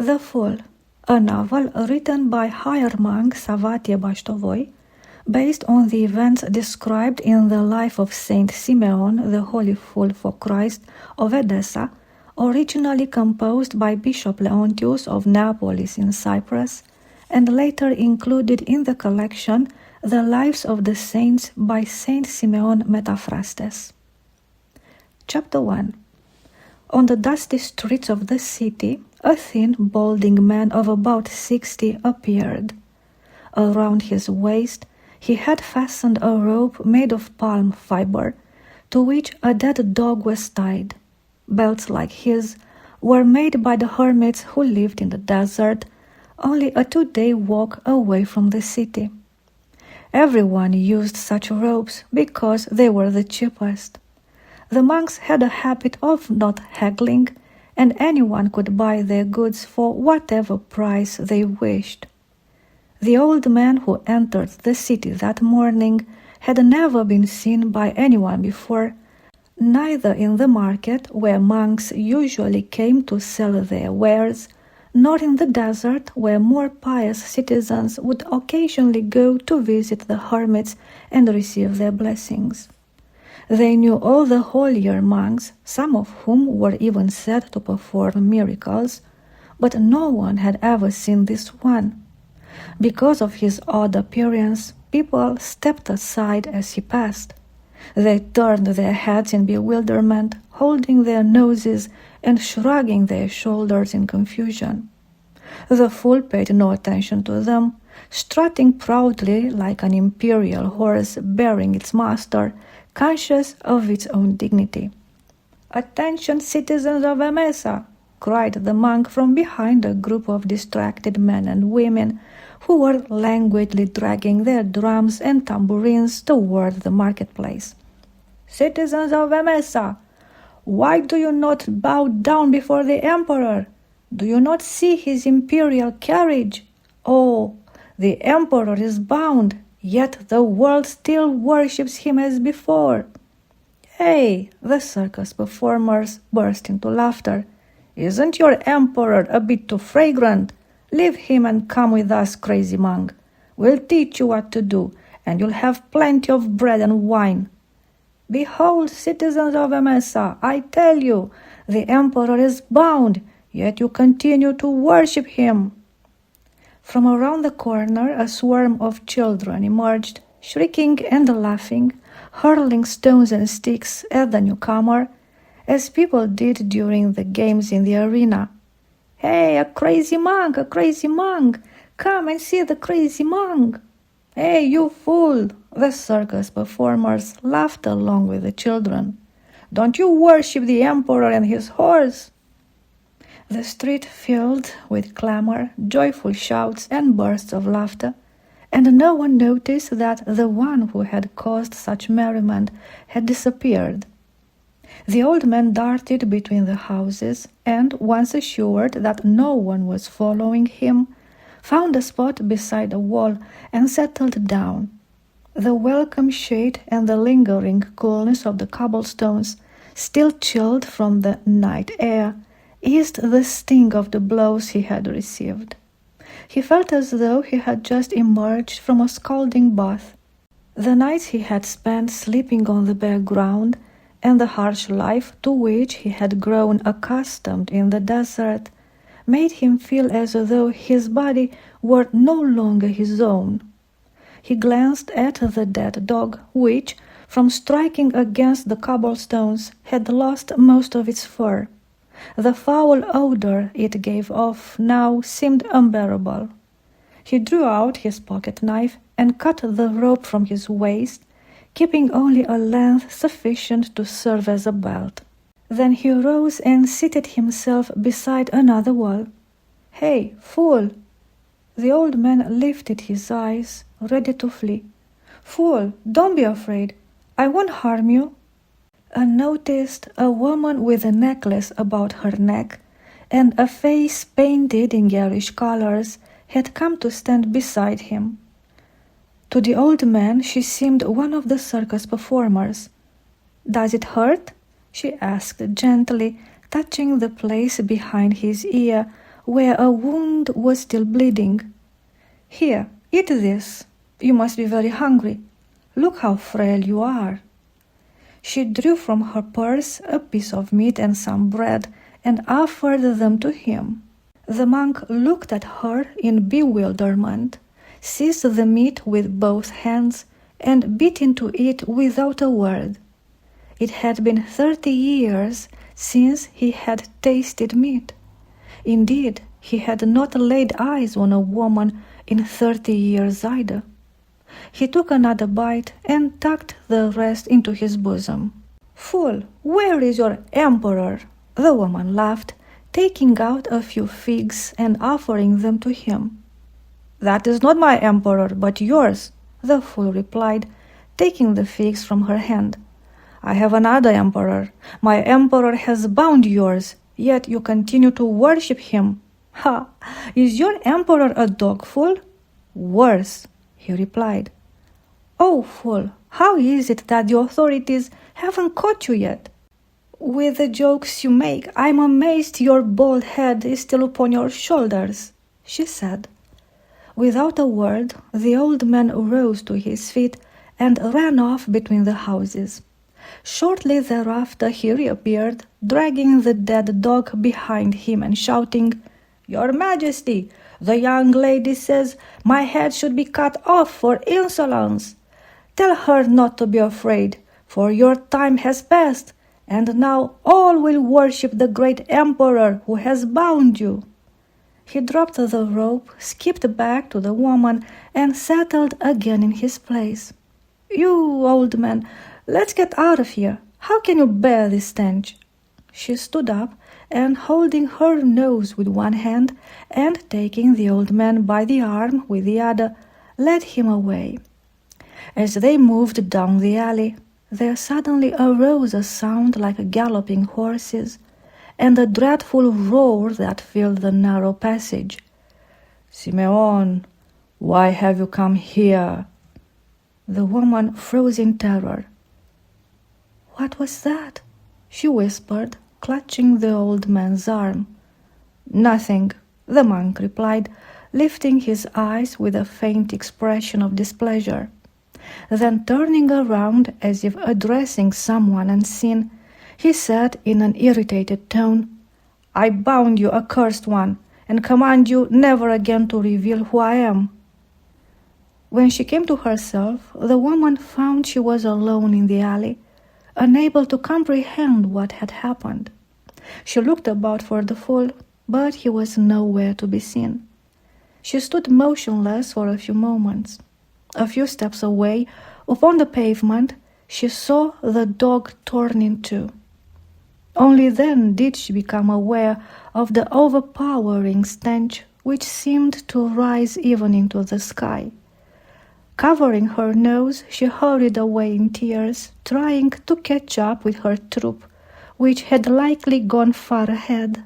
The Fool, a novel written by hiermonk Savatie Bastovoi, based on the events described in the life of Saint Simeon, the Holy Fool for Christ of Edessa, originally composed by Bishop Leontius of Neapolis in Cyprus, and later included in the collection The Lives of the Saints by Saint Simeon Metaphrastes. Chapter 1. On the dusty streets of the city, a thin, balding man of about 60 appeared. Around his waist, he had fastened a rope made of palm fiber, to which a dead dog was tied. Belts like his were made by the hermits who lived in the desert, only a 2-day walk away from the city. Everyone used such ropes because they were the cheapest. The monks had a habit of not haggling, and anyone could buy their goods for whatever price they wished. The old man who entered the city that morning had never been seen by anyone before, neither in the market where monks usually came to sell their wares, nor in the desert where more pious citizens would occasionally go to visit the hermits and receive their blessings. They knew all the holier monks, some of whom were even said to perform miracles, but no one had ever seen this one. Because of his odd appearance, people stepped aside as he passed. They turned their heads in bewilderment, holding their noses and shrugging their shoulders in confusion. The fool paid no attention to them, strutting proudly like an imperial horse bearing its master, conscious of its own dignity. "Attention, citizens of Emesa!" cried the monk from behind a group of distracted men and women who were languidly dragging their drums and tambourines toward the marketplace. "Citizens of Emesa, why do you not bow down before the emperor? Do you not see his imperial carriage? Oh, the emperor is bound, yet the world still worships him as before." "Hey!" the circus performers burst into laughter. "Isn't your emperor a bit too fragrant? Leave him and come with us, crazy monk. We'll teach you what to do, and you'll have plenty of bread and wine." "Behold, citizens of Emesa, I tell you, the emperor is bound, yet you continue to worship him." From around the corner a swarm of children emerged, shrieking and laughing, hurling stones and sticks at the newcomer, as people did during the games in the arena. "Hey, a crazy monk, a crazy monk! Come and see the crazy monk!" "Hey, you fool!" the circus performers laughed along with the children. "Don't you worship the emperor and his horse?" The street filled with clamor, joyful shouts, and bursts of laughter, and no one noticed that the one who had caused such merriment had disappeared. The old man darted between the houses, and, once assured that no one was following him, found a spot beside a wall and settled down. The welcome shade and the lingering coolness of the cobblestones, still chilled from the night air, eased the sting of the blows he had received. He felt as though he had just emerged from a scalding bath. The nights he had spent sleeping on the bare ground, and the harsh life to which he had grown accustomed in the desert, made him feel as though his body were no longer his own. He glanced at the dead dog, which, from striking against the cobblestones, had lost most of its fur. The foul odor it gave off now seemed unbearable. He drew out his pocket knife and cut the rope from his waist, keeping only a length sufficient to serve as a belt. Then he rose and seated himself beside another wall. "Hey, fool!" The old man lifted his eyes, ready to flee. "Fool, don't be afraid. I won't harm you." Unnoticed, a woman with a necklace about her neck and a face painted in garish colors had come to stand beside him. To the old man she seemed one of the circus performers. "Does it hurt?" she asked gently, touching the place behind his ear where a wound was still bleeding. "Here, eat this. You must be very hungry. Look how frail you are." She drew from her purse a piece of meat and some bread and offered them to him. The monk looked at her in bewilderment, seized the meat with both hands, and bit into it without a word. It had been 30 years since he had tasted meat. Indeed, he had not laid eyes on a woman in 30 years either. He took another bite and tucked the rest into his bosom. "Fool, where is your emperor?" the woman laughed, taking out a few figs and offering them to him. "That is not my emperor, but yours," the fool replied, taking the figs from her hand. "I have another emperor. My emperor has bound yours, yet you continue to worship him. Ha! Is your emperor a dog, fool?" "Worse," he replied. "Oh, fool, how is it that the authorities haven't caught you yet? With the jokes you make, I'm amazed your bald head is still upon your shoulders," she said. Without a word, the old man rose to his feet and ran off between the houses. Shortly thereafter he reappeared, dragging the dead dog behind him and shouting, "Your Majesty, the young lady says my head should be cut off for insolence. Tell her not to be afraid, for your time has passed, and now all will worship the great emperor who has bound you." He dropped the rope, skipped back to the woman, and settled again in his place. "You old man, let's get out of here. How can you bear this stench?" She stood up, and holding her nose with one hand and taking the old man by the arm with the other, led him away. As they moved down the alley, there suddenly arose a sound like galloping horses, and a dreadful roar that filled the narrow passage. "Simeon, why have you come here?" The woman froze in terror. "What was that?" she whispered, clutching the old man's arm. "Nothing," the monk replied, lifting his eyes with a faint expression of displeasure. Then turning around as if addressing someone unseen, he said in an irritated tone, "I bound you, accursed one, and command you never again to reveal who I am." When she came to herself, the woman found she was alone in the alley, unable to comprehend what had happened. She looked about for the fool, but he was nowhere to be seen. She stood motionless for a few moments. A few steps away, upon the pavement, she saw the dog torn in two. Only then did she become aware of the overpowering stench which seemed to rise even into the sky. Covering her nose, she hurried away in tears, trying to catch up with her troop, which had likely gone far ahead.